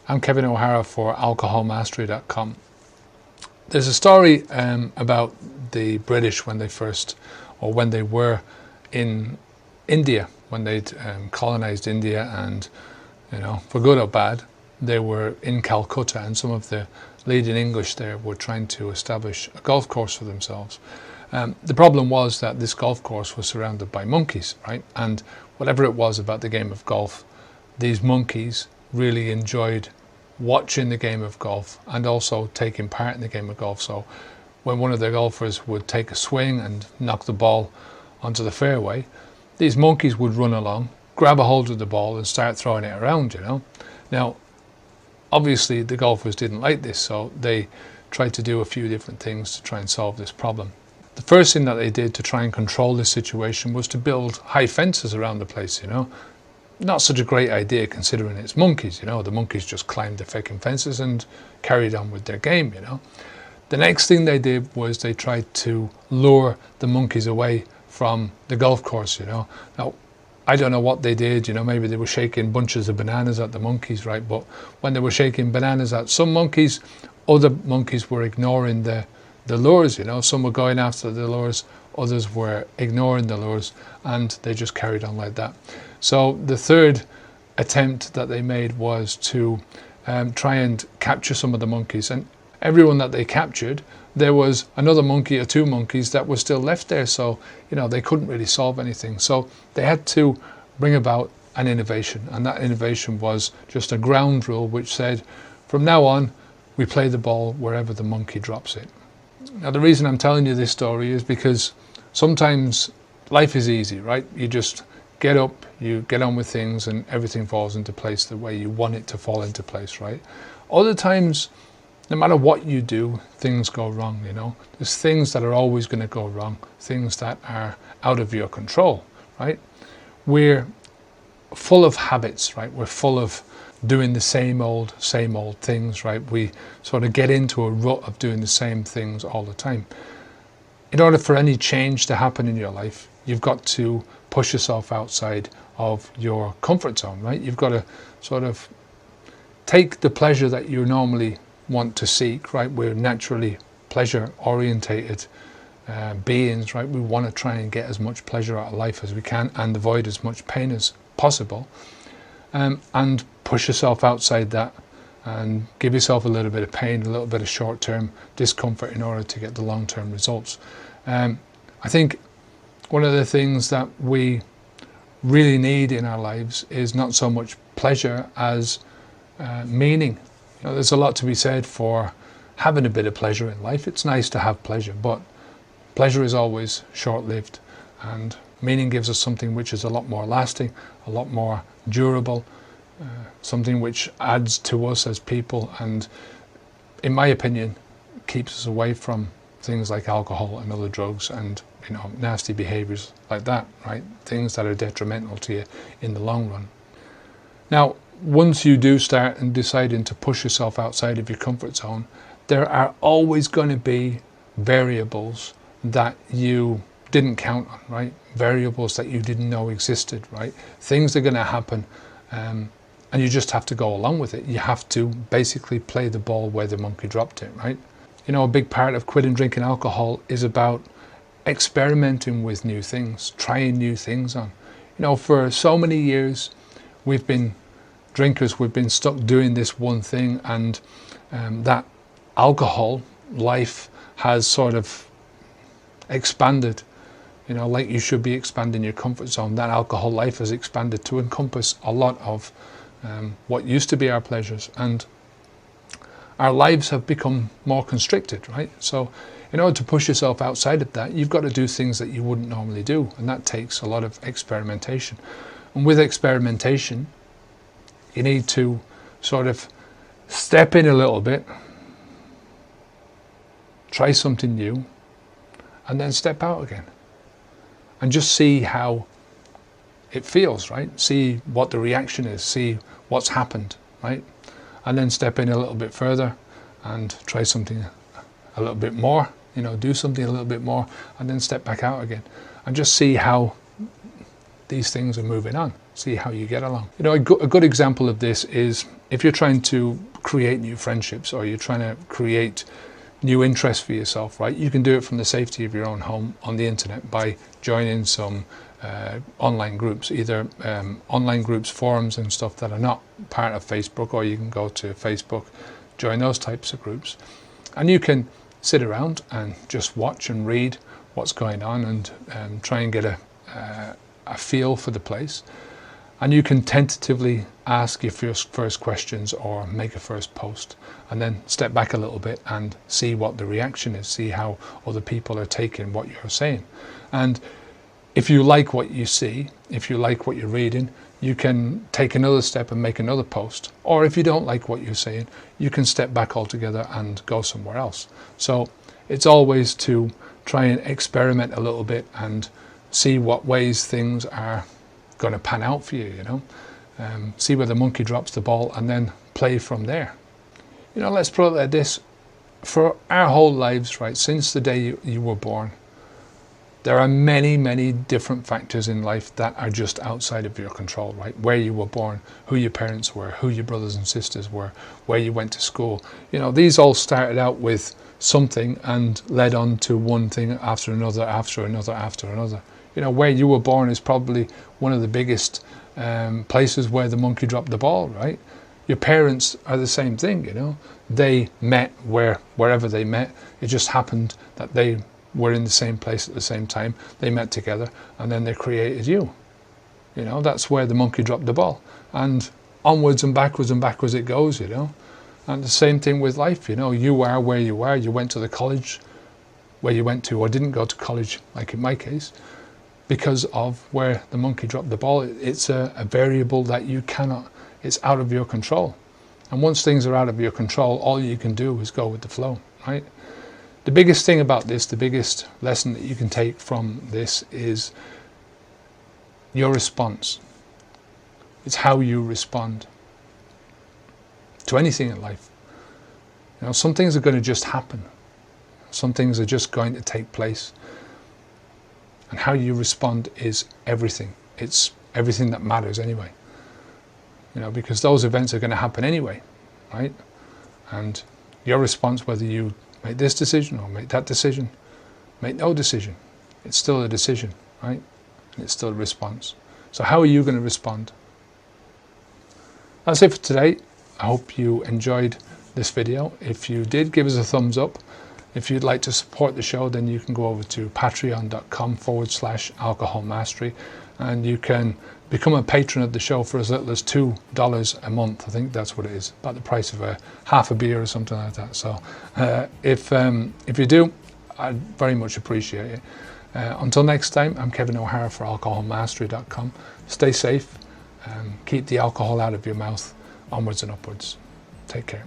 I'm Kevin O'Hara for alcoholmastery.com. There's a story about the British when they were in India, when they'd colonized India, and for good or bad, they were in Calcutta, and some of the leading English there were trying to establish a golf course for themselves. The problem was that this golf course was surrounded by monkeys, right? And whatever it was about the game of golf, these monkeys really enjoyed watching the game of golf and also taking part in the game of golf. So when one of the golfers would take a swing and knock the ball onto the fairway, these monkeys would run along, grab a hold of the ball and start throwing it around, Now, obviously the golfers didn't like this, so they tried to do a few different things to try and solve this problem. The first thing that they did to try and control this situation was to build high fences around the place, Not such a great idea considering it's monkeys, The monkeys just climbed the fucking fences and carried on with their game, The next thing they did was they tried to lure the monkeys away from the golf course, Now, I don't know what they did, maybe they were shaking bunches of bananas at the monkeys, right? But when they were shaking bananas at some monkeys, other monkeys were ignoring the lures, Some were going after the lures, others were ignoring the lures, and they just carried on like that. So the third attempt that they made was to try and capture some of the monkeys, and everyone that they captured, there was another monkey or two monkeys that were still left there, so they couldn't really solve anything. So they had to bring about an innovation, and that innovation was just a ground rule which said, from now on, we play the ball wherever the monkey drops it. Now, the reason I'm telling you this story is because sometimes life is easy, right? You just get up, you get on with things, and everything falls into place the way you want it to fall into place, right? Other times, no matter what you do, things go wrong, There's things that are always going to go wrong, things that are out of your control, right? We're full of habits, right? We're full of doing the same old things, right? We sort of get into a rut of doing the same things all the time. In order for any change to happen in your life, you've got to push yourself outside of your comfort zone, right? You've got to sort of take the pleasure that you normally want to seek, right? We're naturally pleasure orientated beings, right? We want to try and get as much pleasure out of life as we can and avoid as much pain as possible, and push yourself outside that and give yourself a little bit of pain, a little bit of short-term discomfort in order to get the long-term results. I think one of the things that we really need in our lives is not so much pleasure as meaning. There's a lot to be said for having a bit of pleasure in life. It's nice to have pleasure, but pleasure is always short-lived, and meaning gives us something which is a lot more lasting, a lot more durable, something which adds to us as people, and in my opinion keeps us away from things like alcohol and other drugs and nasty behaviors like that, right? Things that are detrimental to you in the long run. Now, once you do start and deciding to push yourself outside of your comfort zone, there are always going to be variables that you didn't count on, right? Variables that you didn't know existed, right? Things are going to happen, and you just have to go along with it. You have to basically play the ball where the monkey dropped it, right? A big part of quitting drinking alcohol is about experimenting with new things, trying new things on. For so many years, we've been drinkers, we've been stuck doing this one thing, and that alcohol life has sort of expanded, like you should be expanding your comfort zone. That alcohol life has expanded to encompass a lot of what used to be our pleasures, and our lives have become more constricted, right? So in order to push yourself outside of that, you've got to do things that you wouldn't normally do, and that takes a lot of experimentation. And with experimentation, you need to sort of step in a little bit, try something new, and then step out again. And just see how it feels, right? See what the reaction is, see what's happened, right? And then step in a little bit further and try something a little bit more, do something a little bit more, and then step back out again. And just see how these things are moving on. see how you get along. You know, a good example of this is if you're trying to create new friendships, or you're trying to create new interests for yourself, right? You can do it from the safety of your own home on the internet by joining some online groups, either online groups, forums and stuff that are not part of Facebook, or you can go to Facebook, join those types of groups, and you can sit around and just watch and read what's going on, and try and get a feel for the place. And you can tentatively ask your first questions or make a first post, and then step back a little bit and see what the reaction is, see how other people are taking what you're saying. And if you like what you see, if you like what you're reading, you can take another step and make another post. Or if you don't like what you're saying, you can step back altogether and go somewhere else. So it's always to try and experiment a little bit and see what ways things are going to pan out for you, you know. See where the monkey drops the ball, and then play from there. You know, let's put it like this. For our whole lives, right, since the day you were born, there are many, many different factors in life that are just outside of your control, right? Where you were born, who your parents were, who your brothers and sisters were, where you went to school. You know, these all started out with something and led on to one thing after another, after another, after another. You know, where you were born is probably one of the biggest places where the monkey dropped the ball, right? Your parents are the same thing, you know. They met wherever they met. It just happened that they were in the same place at the same time. They met together, and then they created you. You know, that's where the monkey dropped the ball. And onwards and backwards it goes, you know. And the same thing with life, you know. You are where you are. You went to the college where you went to, or didn't go to college, like in my case, because of where the monkey dropped the ball. It's a variable that you cannot, it's out of your control. And once things are out of your control, all you can do is go with the flow, right? The biggest thing about this, the biggest lesson that you can take from this is your response. It's how you respond to anything in life. You know, some things are going to just happen. Some things are just going to take place. And how you respond is everything. It's everything that matters anyway. You know, because those events are going to happen anyway, right? And your response, whether you make this decision or make that decision, make no decision, it's still a decision, right? And it's still a response. So how are you going to respond? That's it for today. I hope you enjoyed this video. If you did, give us a thumbs up. If you'd like to support the show, then you can go over to patreon.com/alcohol mastery, and you can become a patron of the show for as little as $2 a month. I think that's what it is, about the price of half a beer or something like that. So if you do, I'd very much appreciate it. Until next time, I'm Kevin O'Hara for alcoholmastery.com. Stay safe, keep the alcohol out of your mouth, onwards and upwards. Take care.